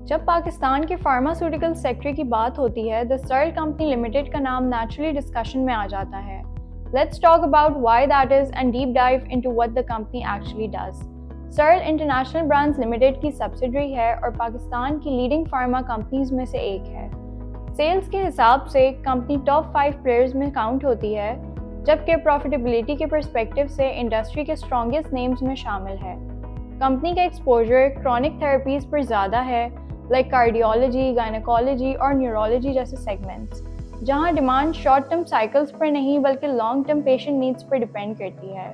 जब पाकिस्तान के pharmaceutical sector की बात होती है, द सर्ल कंपनी लिमिटेड का नाम नेचुरली डिस्कशन में आ जाता है। Let's talk about why that is and deep dive into what the company actually does. Searle international brands limited की सब्सिडरी है और पाकिस्तान की लीडिंग फार्मा कंपनीज में से एक है। सेल्स के हिसाब से कंपनी टॉप 5 प्लेयर्स में काउंट होती है, जबकि प्रॉफिटेबिलिटी के पर्सपेक्टिव से इंडस्ट्री के स्ट्रॉन्गेस्ट नेम्स में शामिल है। कंपनी का एक्सपोजर क्रॉनिक थेरेपीज पर ज़्यादा है, लाइक कार्डियोलॉजी, गायनेकोलॉजी और न्यूरोलॉजी जैसे सेगमेंट्स, जहां डिमांड शॉर्ट टर्म साइकिल्स पर नहीं बल्कि लॉन्ग टर्म पेशेंट नीड्स पर डिपेंड करती है।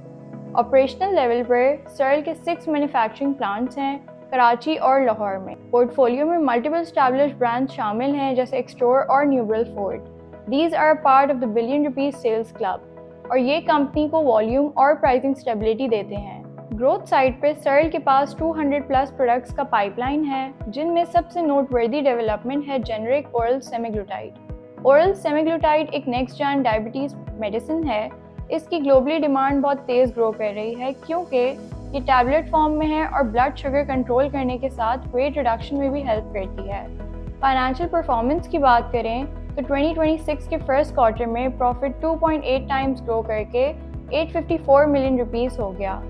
ऑपरेशनल लेवल पर सर्ल के 6 मैन्युफैक्चरिंग प्लांट्स हैं, कराची और लाहौर में। पोर्टफोलियो में मल्टीपल एस्टैब्लिश्ड ब्रांड्स शामिल हैं जैसे एक्सटोर और न्यूब्रल फोर्ड। These are part of the billion rupees sales club और ये कंपनी को वॉल्यूम और प्राइसिंग स्टेबिलिटी देते हैं। ग्रोथ साइड पे सर्ल के पास 200 प्लस प्रोडक्ट्स का पाइपलाइन है, जिनमें सबसे नोटवर्दी डेवलपमेंट है जेनरिक ओरल सेमीग्लूटाइड। ओरल सेमीग्लूटाइड एक नेक्स्ट जेन डायबिटीज़ मेडिसिन है। इसकी ग्लोबली डिमांड बहुत तेज़ ग्रो कर रही है क्योंकि ये टैबलेट फॉर्म में है और ब्लड शुगर कंट्रोल करने के साथ वेट रिडक्शन में भी हेल्प करती है। फाइनेंशियल परफॉर्मेंस की बात करें तो 2026 के फर्स्ट क्वार्टर में प्रॉफिट 2.8 टाइम्स ग्रो करके 854 मिलियन रुपीस हो गया।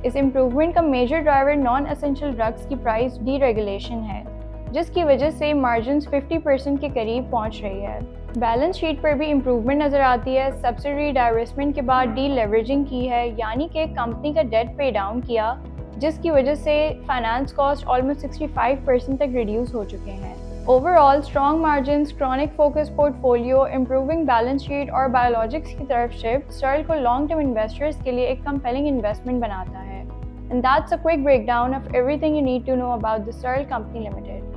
इस इम्प्रूवमेंट का major driver non essential drugs की प्राइस डीरेगुलेशन है, जिसकी वजह से मार्जिन्स 50% के करीब पहुंच रही है। बैलेंस शीट पर भी इम्प्रूवमेंट नज़र आती है। सब्सिडरी डाइवर्समेंट के बाद डी लेवरेजिंग की है, यानी कि कंपनी का डेट पे डाउन किया, जिसकी वजह से फाइनेंस कॉस्ट ऑलमोस्ट 65% तक रिड्यूस हो चुके हैं। Overall strong margins, chronic focus portfolio, improving balance sheet और बायोलॉजिक्स की तरफ शिफ्ट सर्ल को लॉन्ग टर्म इन्वेस्टर्स के लिए एक कंपेलिंग इन्वेस्टमेंट बनाता है। And that's a quick breakdown of everything you need to know about the Searle company limited.